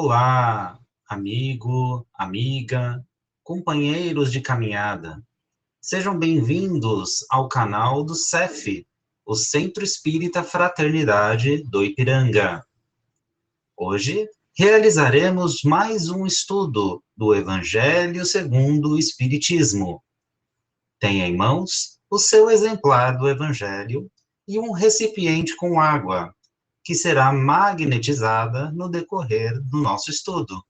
Olá, amigo, amiga, companheiros de caminhada. Sejam bem-vindos ao canal do CEF, o Centro Espírita Fraternidade do Ipiranga. Hoje realizaremos mais um estudo do Evangelho segundo o Espiritismo. Tenha em mãos o seu exemplar do Evangelho e um recipiente com água, que será magnetizada no decorrer do nosso estudo.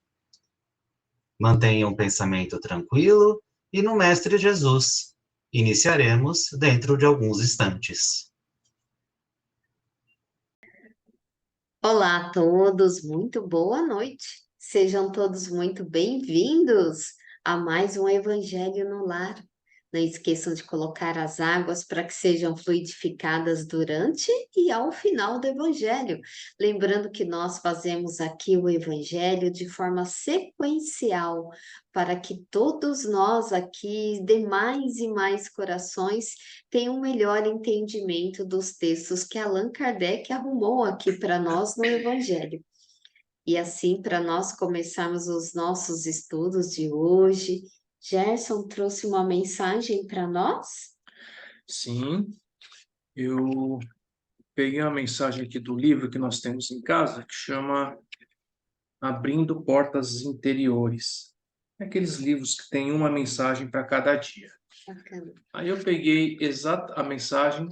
Mantenha um pensamento tranquilo e no Mestre Jesus. Iniciaremos dentro de alguns instantes. Olá a todos, muito boa noite. Sejam todos muito bem-vindos a mais um Evangelho no Lar. Não esqueçam de colocar as águas para que sejam fluidificadas durante e ao final do Evangelho. Lembrando que nós fazemos aqui o Evangelho de forma sequencial, para que todos nós aqui, demais e mais corações, tenham um melhor entendimento dos textos que Allan Kardec arrumou aqui para nós no Evangelho. E assim, para nós começarmos os nossos estudos de hoje, Gerson trouxe uma mensagem para nós? Sim, eu peguei uma mensagem aqui do livro que nós temos em casa, que chama Abrindo Portas Interiores. É aqueles livros que tem uma mensagem para cada dia. Bacana. Aí eu peguei a mensagem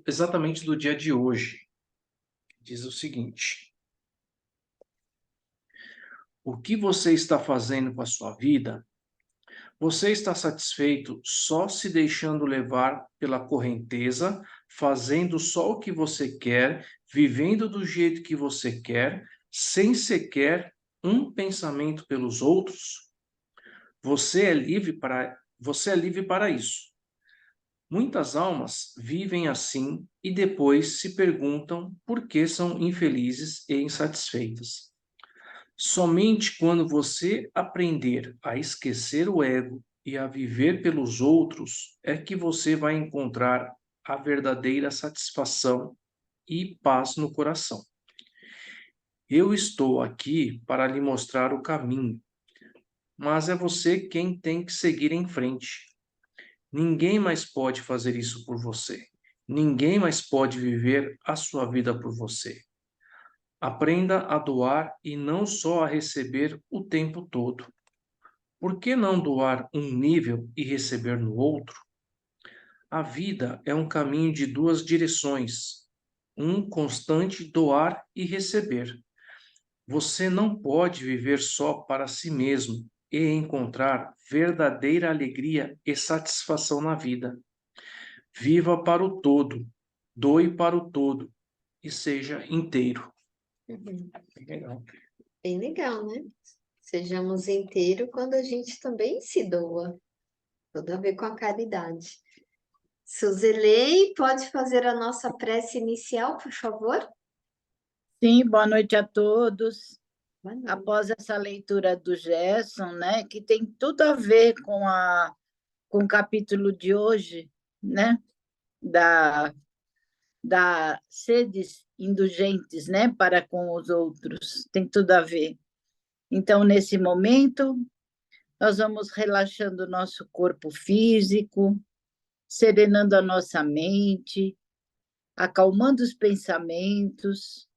exatamente do dia de hoje. Diz o seguinte: o que você está fazendo com a sua vida? Você está satisfeito só se deixando levar pela correnteza, fazendo só o que você quer, vivendo do jeito que você quer, sem sequer um pensamento pelos outros? Você é livre para isso. Muitas almas vivem assim e depois se perguntam por que são infelizes e insatisfeitas. Somente quando você aprender a esquecer o ego e a viver pelos outros é que você vai encontrar a verdadeira satisfação e paz no coração. Eu estou aqui para lhe mostrar o caminho, mas é você quem tem que seguir em frente. Ninguém mais pode fazer isso por você. Ninguém mais pode viver a sua vida por você. Aprenda a doar e não só a receber o tempo todo. Por que não doar um nível e receber no outro? A vida é um caminho de duas direções, um constante doar e receber. Você não pode viver só para si mesmo e encontrar verdadeira alegria e satisfação na vida. Viva para o todo, doe para o todo e seja inteiro. Legal. Bem legal, né? Sejamos inteiros quando a gente também se doa. Tudo a ver com a caridade. Suzilei, pode fazer a nossa prece inicial, por favor? Sim, boa noite a todos. Boa noite. Após essa leitura do Gerson, né, que tem tudo a ver com o capítulo de hoje, né, da sedes indulgentes, né, para com os outros, tem tudo a ver. Então, nesse momento, nós vamos relaxando o nosso corpo físico, serenando a nossa mente, acalmando os pensamentos.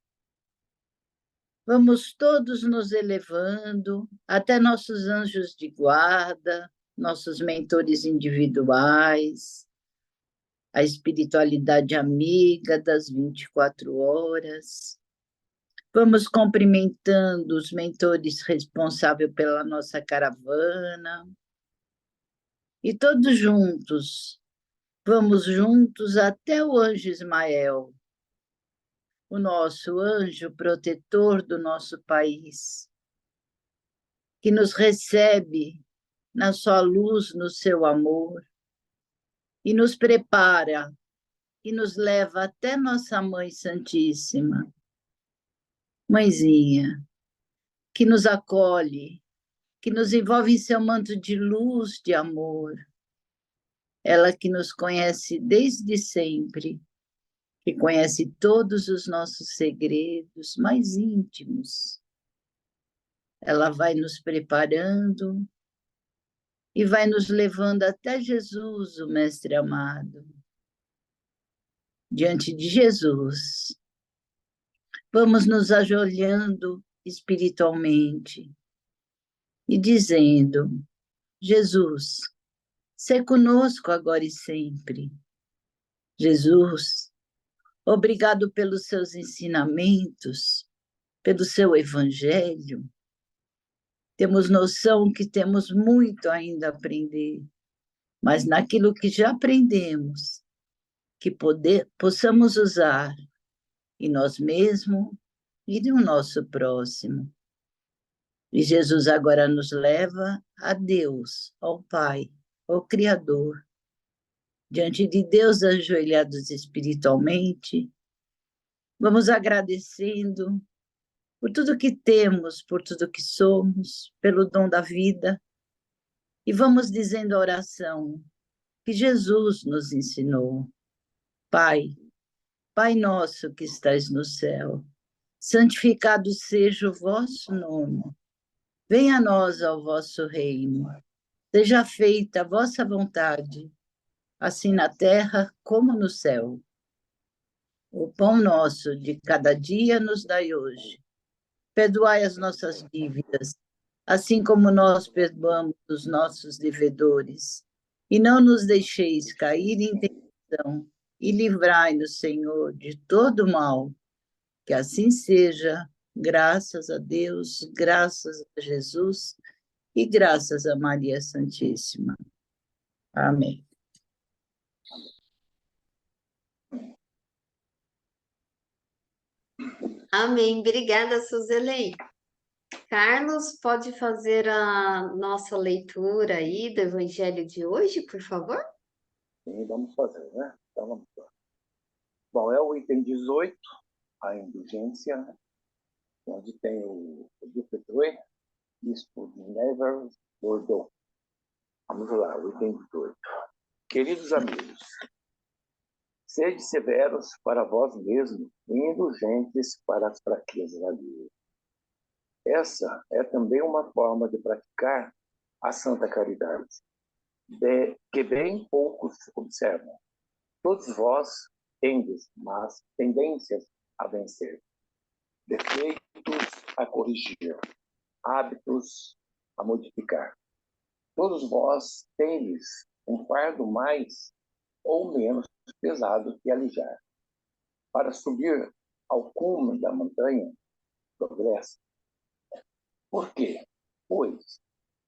Vamos todos nos elevando até nossos anjos de guarda, nossos mentores individuais, a espiritualidade amiga das 24 horas. Vamos cumprimentando os mentores responsáveis pela nossa caravana. E todos juntos, vamos juntos até o anjo Ismael, o nosso anjo protetor do nosso país, que nos recebe na sua luz, no seu amor, e nos prepara e nos leva até nossa Mãe Santíssima. Mãezinha, que nos acolhe, que nos envolve em seu manto de luz, de amor. Ela que nos conhece desde sempre, que conhece todos os nossos segredos mais íntimos. ela vai nos preparando e vai nos levando até Jesus, o Mestre amado. Diante de Jesus, vamos nos ajoelhando espiritualmente e dizendo: Jesus, sê conosco agora e sempre. Jesus, obrigado pelos seus ensinamentos, pelo seu evangelho. Temos noção que temos muito ainda a aprender, mas naquilo que já aprendemos, que possamos usar em nós mesmos e no nosso próximo. E Jesus agora nos leva a Deus, ao Pai, ao Criador. Diante de Deus, ajoelhados espiritualmente, vamos agradecendo por tudo que temos, por tudo que somos, pelo dom da vida. E vamos dizendo a oração que Jesus nos ensinou. Pai, Pai nosso que estais no céu, santificado seja o vosso nome. Venha a nós ao vosso reino. Seja feita a vossa vontade, assim na terra como no céu. O pão nosso de cada dia nos dai hoje. Perdoai as nossas dívidas, assim como nós perdoamos os nossos devedores. E não nos deixeis cair em tentação, e livrai-nos, Senhor, de todo mal. Que assim seja, graças a Deus, graças a Jesus e graças a Maria Santíssima. Amém. Amém. Obrigada, Suzeli. Carlos, pode fazer a nossa leitura aí do Evangelho de hoje, por favor? Sim, vamos fazer, né? Então vamos lá. Bom, é o item 18, a indulgência, né? Onde tem o Dupetré, Bispo de Nevers, Bordeaux. Vamos lá, o item 18. Queridos amigos, sede severos para vós mesmos e indulgentes para as fraquezas alheias. Essa é também uma forma de praticar a santa caridade, que bem poucos observam. Todos vós tendes, mas tendências a vencer, defeitos a corrigir, hábitos a modificar. Todos vós tendes um fardo mais ou menos pesado que alijar. Para subir ao cume da montanha, progresso. Por quê? Pois,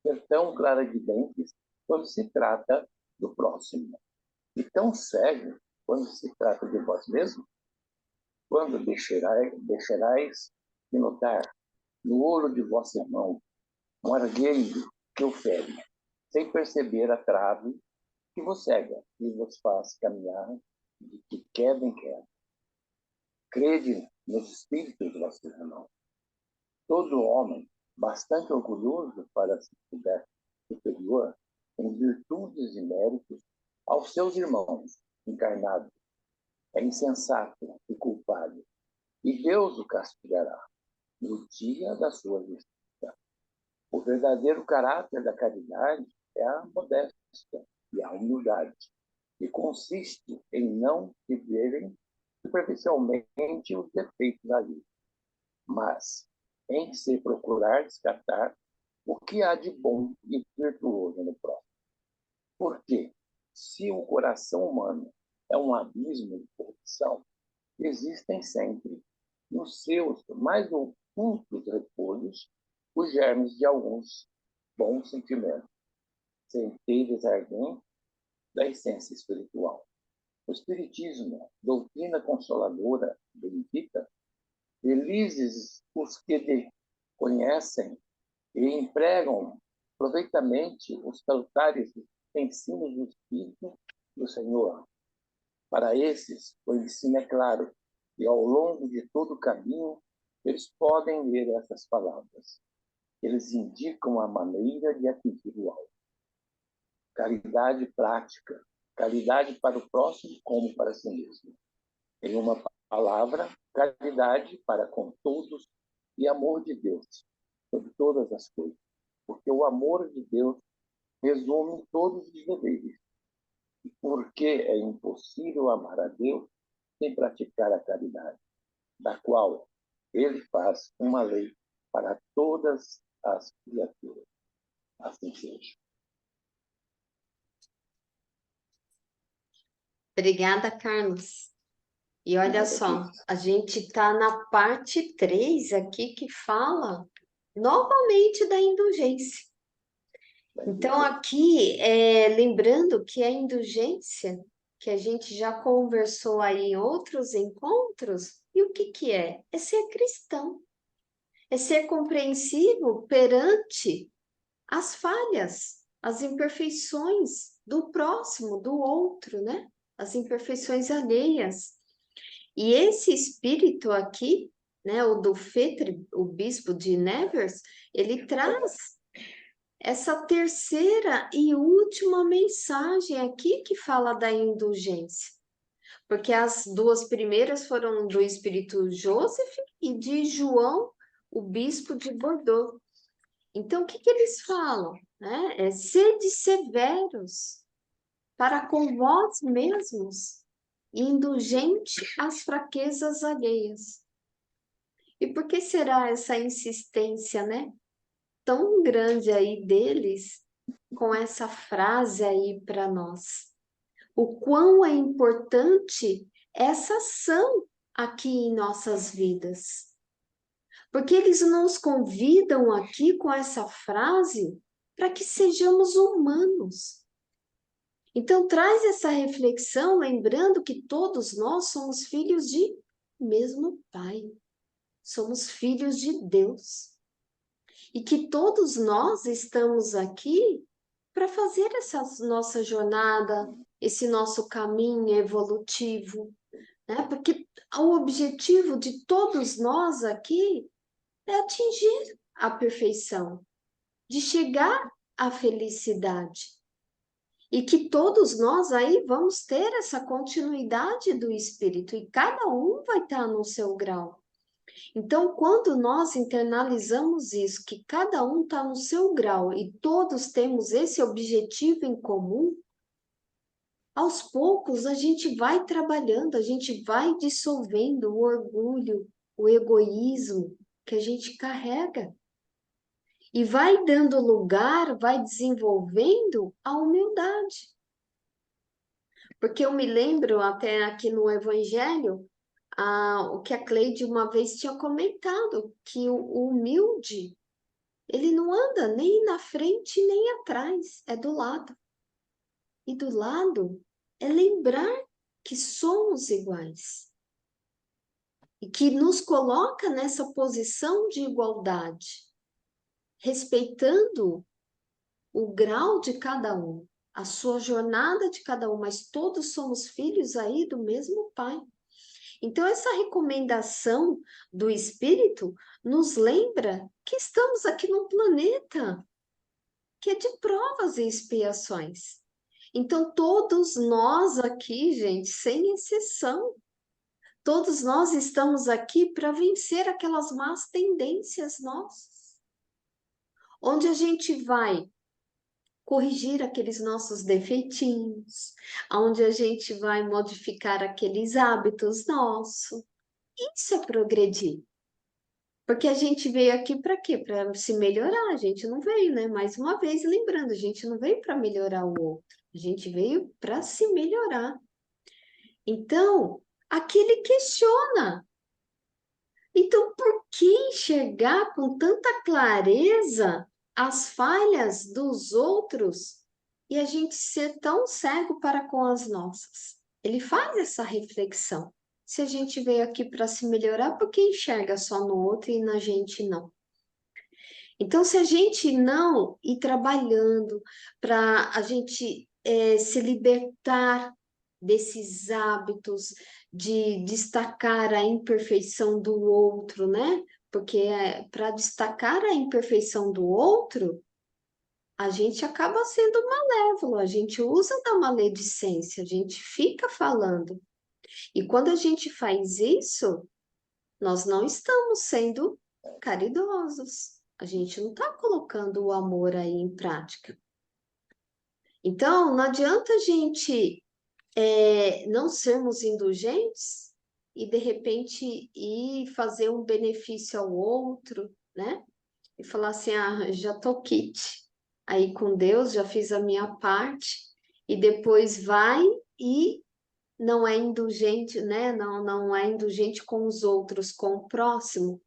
ser tão clarividentes quando se trata do próximo, e tão cego quando se trata de vós mesmos, quando deixarais de notar no olho de vosso irmão um argueiro que o fere, sem perceber a trave que vos cega e vos faz caminhar de que queda em queda. Crede nos espíritos de vossos irmãos. Todo homem, bastante orgulhoso para se considerar superior em virtudes e méritos aos seus irmãos encarnados, é insensato e culpado, e Deus o castigará no dia da sua justiça. O verdadeiro caráter da caridade é a modéstia e a humildade, que consiste em não viverem superficialmente os defeitos ali, mas em se procurar descartar o que há de bom e virtuoso no próximo. Porque, se o coração humano é um abismo de corrupção, existem sempre, nos seus mais ocultos repolhos, os germes de alguns bons sentimentos, centelhas ardentes da essência espiritual. O Espiritismo, doutrina consoladora, benedita, felizes os que conhecem e empregam proveitamente os salutares ensinos do Espírito do Senhor. Para esses, o ensino é claro, e ao longo de todo o caminho, eles podem ler essas palavras. Eles indicam a maneira de atingir o alvo. Caridade prática, caridade para o próximo como para si mesmo. Em uma palavra, caridade para com todos e amor de Deus, sobre todas as coisas, porque o amor de Deus resume todos os deveres. Porque é impossível amar a Deus sem praticar a caridade, da qual ele faz uma lei para todas as criaturas. Assim seja. Obrigada, Carlos. E olha só, a gente está na parte 3 aqui que fala novamente da indulgência. Então, aqui, lembrando que a indulgência, que a gente já conversou aí em outros encontros, e o que que é? É ser cristão, é ser compreensivo perante as falhas, as imperfeições do próximo, do outro, né? As imperfeições alheias. E esse espírito aqui, né, o do Fetre, o bispo de Nevers, ele traz essa terceira e última mensagem aqui que fala da indulgência. Porque as duas primeiras foram do espírito Joseph e de João, o bispo de Bordeaux. Então, o que que eles falam? Né? Sede severos para com vós mesmos, indulgente às fraquezas alheias. E por que será essa insistência, né? Tão grande aí deles com essa frase aí para nós? O quão é importante essa ação aqui em nossas vidas. Porque eles nos convidam aqui com essa frase para que sejamos humanos. Então, traz essa reflexão, lembrando que todos nós somos filhos de mesmo Pai. Somos filhos de Deus. E que todos nós estamos aqui para fazer essa nossa jornada, esse nosso caminho evolutivo, né? Porque o objetivo de todos nós aqui é atingir a perfeição, de chegar à felicidade. E que todos nós aí vamos ter essa continuidade do Espírito, e cada um vai estar no seu grau. Então, quando nós internalizamos isso, que cada um está no seu grau e todos temos esse objetivo em comum, aos poucos a gente vai trabalhando, a gente vai dissolvendo o orgulho, o egoísmo que a gente carrega. E vai dando lugar, vai desenvolvendo a humildade. Porque eu me lembro até aqui no Evangelho, o que a Cleide uma vez tinha comentado, que o humilde, ele não anda nem na frente nem atrás, é do lado. E do lado é lembrar que somos iguais. E que nos coloca nessa posição de igualdade, respeitando o grau de cada um, a sua jornada de cada um, mas todos somos filhos aí do mesmo Pai. Então, essa recomendação do Espírito nos lembra que estamos aqui num planeta que é de provas e expiações. Então, todos nós aqui, gente, sem exceção, todos nós estamos aqui para vencer aquelas más tendências nossas, onde a gente vai corrigir aqueles nossos defeitinhos, onde a gente vai modificar aqueles hábitos nossos. Isso é progredir. Porque a gente veio aqui para quê? Para se melhorar. A gente não veio, né? Mais uma vez, lembrando, a gente não veio para melhorar o outro. A gente veio para se melhorar. Então, aqui ele questiona. Então, por que enxergar com tanta clareza as falhas dos outros e a gente ser tão cego para com as nossas? Ele faz essa reflexão. Se a gente veio aqui para se melhorar, por que enxerga só no outro e na gente não? Então, se a gente não ir trabalhando para a gente se libertar desses hábitos de destacar a imperfeição do outro, né? Porque para destacar a imperfeição do outro, a gente acaba sendo malévolo, a gente usa da maledicência, a gente fica falando. E quando a gente faz isso, nós não estamos sendo caridosos, A gente não está colocando o amor aí em prática. Então, não adianta a gente não sermos indulgentes e, de repente, ir fazer um benefício ao outro, né? E falar assim, já tô quite aí com Deus, já fiz a minha parte, e depois vai e não é indulgente, né? Não é indulgente com os outros, com o próximo.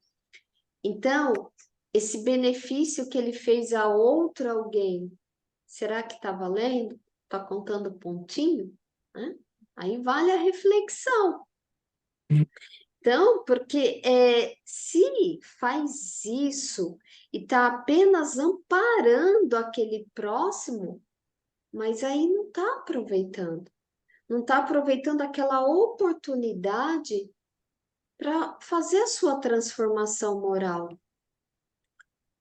Então, esse benefício que ele fez a outro alguém, será que está valendo? Está contando pontinho? Né? Aí vale a reflexão. Então, porque se faz isso e está apenas amparando aquele próximo, mas aí não está aproveitando. Não está aproveitando aquela oportunidade para fazer a sua transformação moral.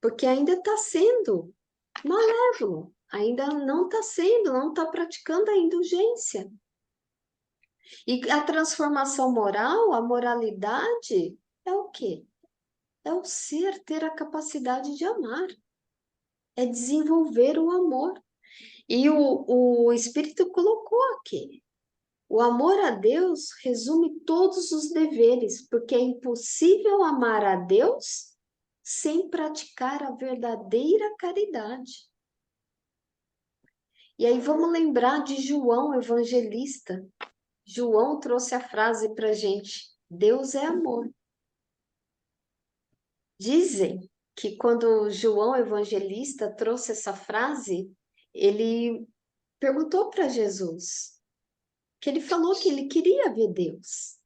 Porque ainda está sendo malévolo, ainda não está sendo, não está praticando a indulgência. E a transformação moral, a moralidade, é o quê? É o ser ter a capacidade de amar, é desenvolver o amor. E o Espírito colocou aqui: o amor a Deus resume todos os deveres, porque é impossível amar a Deus sem praticar a verdadeira caridade. E aí vamos lembrar de João Evangelista. João trouxe a frase para a gente: Deus é amor. Dizem que quando João Evangelista trouxe essa frase, ele perguntou para Jesus, que ele falou que ele queria ver Deus.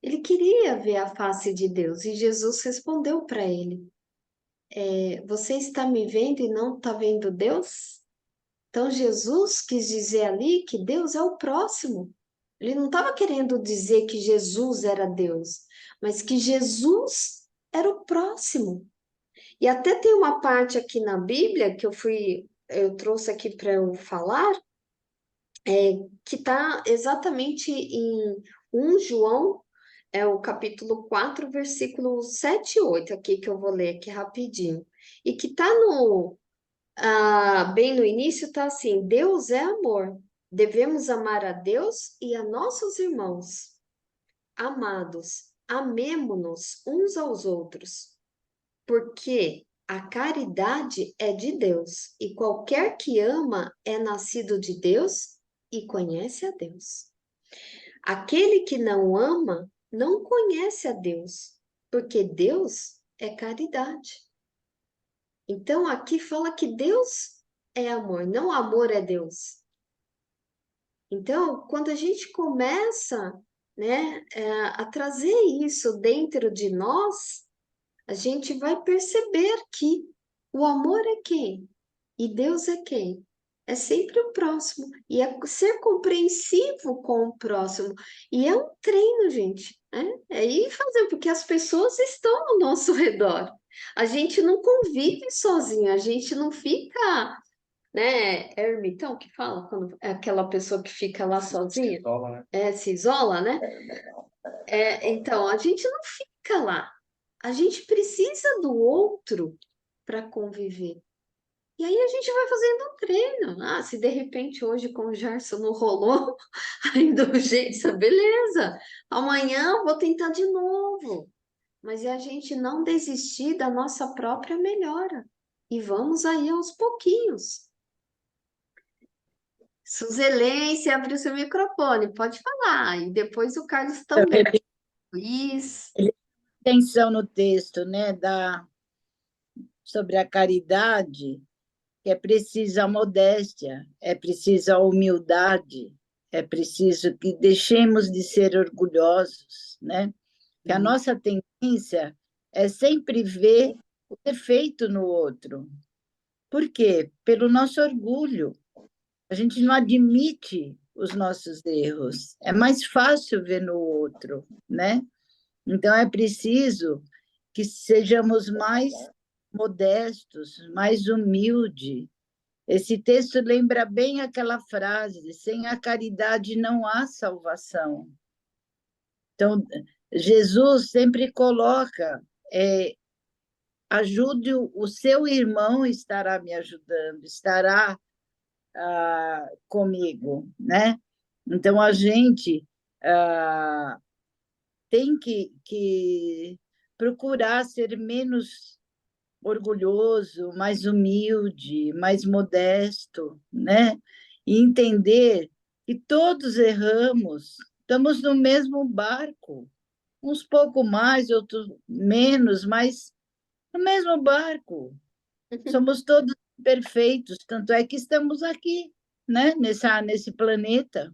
Ele queria ver a face de Deus. E Jesus respondeu para ele: você está me vendo e não está vendo Deus? Então Jesus quis dizer ali que Deus é o próximo. Ele não estava querendo dizer que Jesus era Deus, mas que Jesus era o próximo. E até tem uma parte aqui na Bíblia que eu trouxe aqui para eu falar, que está exatamente em 1 João, o capítulo 4, versículo 7 e 8, aqui que eu vou ler aqui rapidinho. E que está bem no início, está assim: Deus é amor. Devemos amar a Deus e a nossos irmãos. Amados, amemo-nos uns aos outros, porque a caridade é de Deus, e qualquer que ama é nascido de Deus e conhece a Deus. Aquele que não ama não conhece a Deus, porque Deus é caridade. Então aqui fala que Deus é amor, não amor é Deus. Então, quando a gente começa, né, a trazer isso dentro de nós, a gente vai perceber que o amor é quem? E Deus é quem? É sempre o próximo. E é ser compreensivo com o próximo. E é um treino, gente. Né? É ir fazer, porque as pessoas estão ao nosso redor. A gente não convive sozinho, a gente não fica, né? Ermitão que fala, quando é aquela pessoa que fica lá sozinha. Se isola, né? Se isola, né? Então, a gente não fica lá. A gente precisa do outro para conviver. E aí a gente vai fazendo um treino. Se de repente hoje com o Gerson não rolou a indulgência, beleza. Amanhã eu vou tentar de novo. Mas é a gente não desistir da nossa própria melhora. E vamos aí aos pouquinhos. Suzelência, abriu seu microfone, pode falar. E depois o Carlos também. Isso. Atenção no texto, né, sobre a caridade, que é preciso a modéstia, é preciso a humildade, é preciso que deixemos de ser orgulhosos, né? Que a nossa tendência é sempre ver o defeito no outro. Por quê? Pelo nosso orgulho. A gente não admite os nossos erros. É mais fácil ver no outro, né? Então, é preciso que sejamos mais modestos, mais humildes. Esse texto lembra bem aquela frase: sem a caridade não há salvação. Então, Jesus sempre coloca ajude o seu irmão, estará me ajudando, estará comigo, né? Então, a gente tem que procurar ser menos orgulhoso, mais humilde, mais modesto, né? E entender que todos erramos, estamos no mesmo barco, uns pouco mais, outros menos, mas no mesmo barco. Somos todos perfeitos, tanto é que estamos aqui, né? Nesse planeta.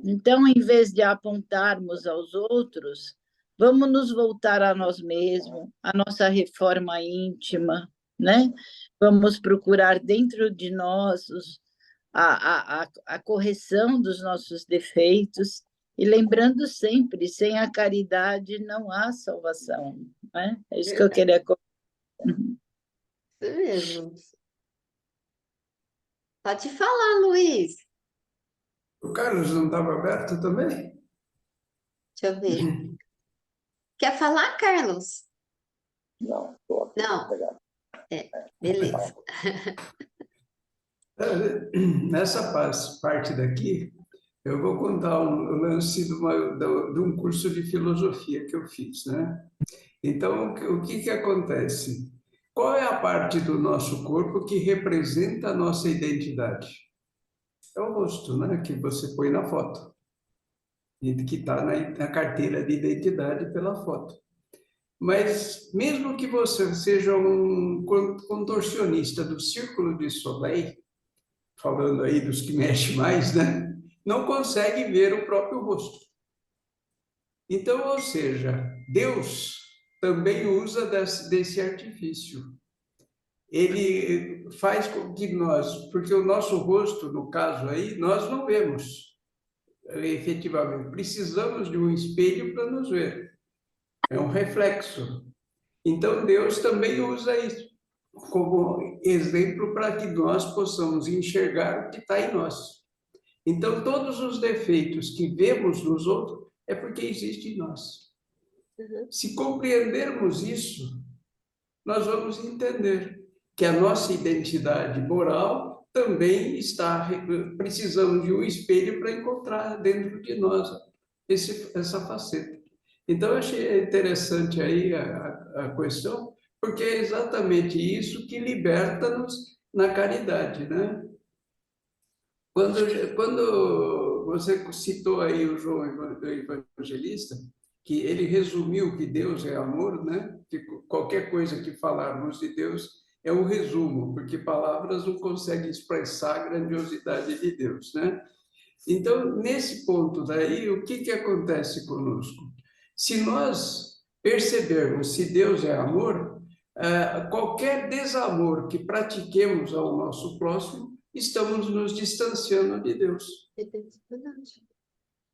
Então, em vez de apontarmos aos outros, vamos nos voltar a nós mesmos, a nossa reforma íntima, né? Vamos procurar dentro de nós a correção dos nossos defeitos e lembrando sempre, sem a caridade não há salvação, né? É isso que eu queria colocar. Isso mesmo. Pode falar, Luiz. O Carlos não estava aberto também? Deixa eu ver. Quer falar, Carlos? Não, estou aqui. Não. Obrigado. Beleza. Nessa parte daqui, eu vou contar um lance de um curso de filosofia que eu fiz, né? Então, o que acontece? Qual é a parte do nosso corpo que representa a nossa identidade? É o rosto, né? Que você põe na foto. E que está na carteira de identidade pela foto. Mas mesmo que você seja um contorcionista do Círculo de Soleil, falando aí dos que mexem mais, né? Não consegue ver o próprio rosto. Então, ou seja, Deus também usa desse artifício. Ele faz com que nós, porque o nosso rosto, no caso aí, nós não vemos efetivamente. Precisamos de um espelho para nos ver. É um reflexo. Então, Deus também usa isso como exemplo para que nós possamos enxergar o que está em nós. Então, todos os defeitos que vemos nos outros é porque existe em nós. Se compreendermos isso, nós vamos entender que a nossa identidade moral também está precisando de um espelho para encontrar dentro de nós essa faceta. Então, eu achei interessante aí a questão, porque é exatamente isso que liberta-nos na caridade, né? Quando você citou aí o João Evangelista, que ele resumiu que Deus é amor, né? Que qualquer coisa que falarmos de Deus é um resumo, porque palavras não conseguem expressar a grandiosidade de Deus, né? Então, nesse ponto daí, o que acontece conosco? Se nós percebermos se Deus é amor, qualquer desamor que pratiquemos ao nosso próximo, estamos nos distanciando de Deus.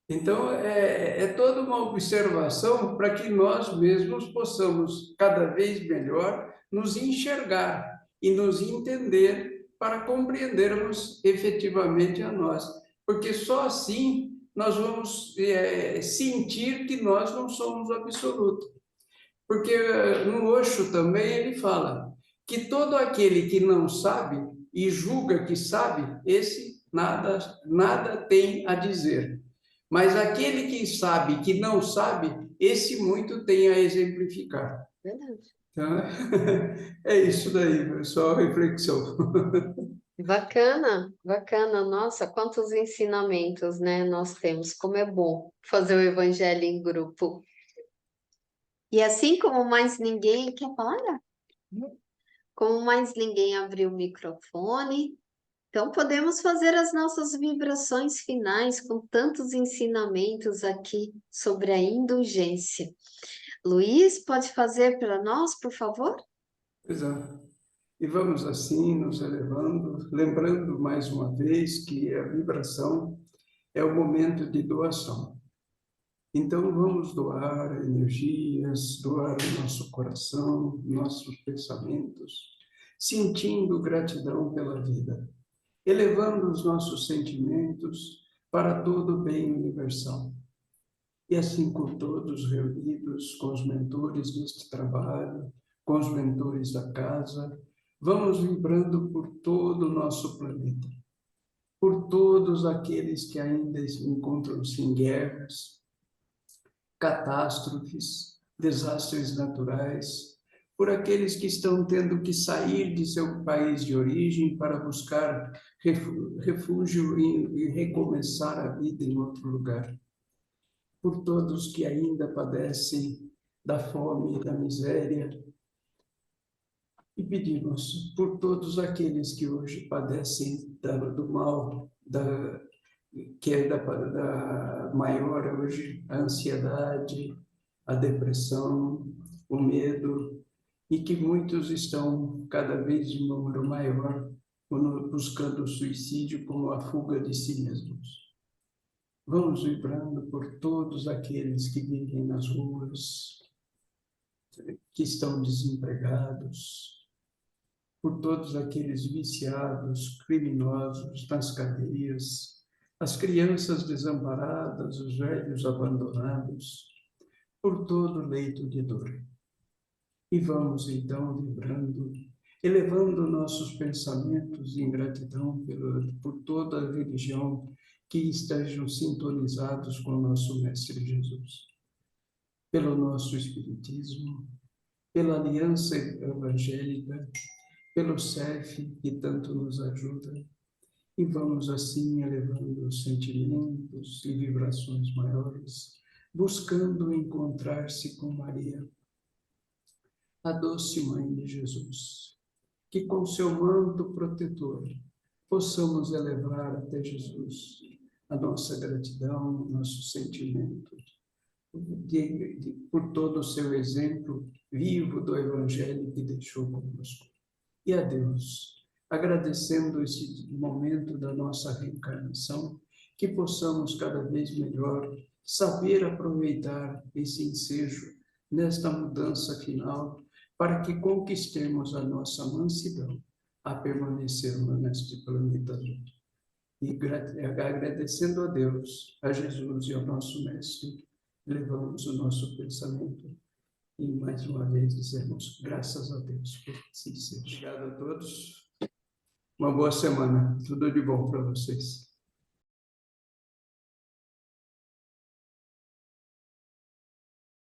Então, é toda uma observação para que nós mesmos possamos, cada vez melhor, nos enxergar e nos entender para compreendermos efetivamente a nós. Porque só assim nós vamos sentir que nós não somos o absoluto. Porque no Osho também ele fala que todo aquele que não sabe e julga que sabe, esse nada tem a dizer. Mas aquele que sabe que não sabe, esse muito tem a exemplificar. Verdade. Então, é isso daí, só reflexão. Bacana, bacana. Nossa, quantos ensinamentos, né, nós temos. Como é bom fazer o evangelho em grupo. E assim como mais ninguém quer falar, como mais ninguém abriu o microfone, então podemos fazer as nossas vibrações finais com tantos ensinamentos aqui sobre a indulgência. Luiz, pode fazer para nós, por favor? Exato. E vamos assim nos elevando, lembrando mais uma vez que a vibração é o momento de doação. Então vamos doar energias, doar o nosso coração, nossos pensamentos, sentindo gratidão pela vida, elevando os nossos sentimentos para todo o bem universal. E assim com todos reunidos, com os mentores deste trabalho, com os mentores da casa. Vamos vibrando por todo o nosso planeta, por todos aqueles que ainda encontram-se em guerras, catástrofes, desastres naturais, por aqueles que estão tendo que sair de seu país de origem para buscar refúgio e recomeçar a vida em outro lugar, por todos que ainda padecem da fome e da miséria, e pedimos por todos aqueles que hoje padecem do mal, que é da maior hoje, a ansiedade, a depressão, o medo, e que muitos estão cada vez em número maior buscando o suicídio como a fuga de si mesmos. Vamos vibrando por todos aqueles que vivem nas ruas, que estão desempregados, por todos aqueles viciados, criminosos nas cadeias, as crianças desamparadas, os velhos abandonados, por todo leito de dor. E vamos então vibrando, elevando nossos pensamentos em gratidão por toda a religião que estejam sintonizados com o nosso Mestre Jesus, pelo nosso Espiritismo, pela Aliança Evangélica, pelo CEF, que tanto nos ajuda, e vamos assim elevando os sentimentos e vibrações maiores, buscando encontrar-se com Maria, a doce Mãe de Jesus, que com seu manto protetor possamos elevar até Jesus a nossa gratidão, nosso sentimento, por todo o seu exemplo vivo do Evangelho que deixou conosco. E a Deus, agradecendo esse momento da nossa reencarnação, que possamos cada vez melhor saber aproveitar esse ensejo nesta mudança final, para que conquistemos a nossa mansidão a permanecermos neste planeta azul. E agradecendo a Deus, a Jesus e ao nosso Mestre, levamos o nosso pensamento e mais uma vez dizemos graças a Deus por assim seja. Obrigado a todos. Uma boa semana. Tudo de bom para vocês.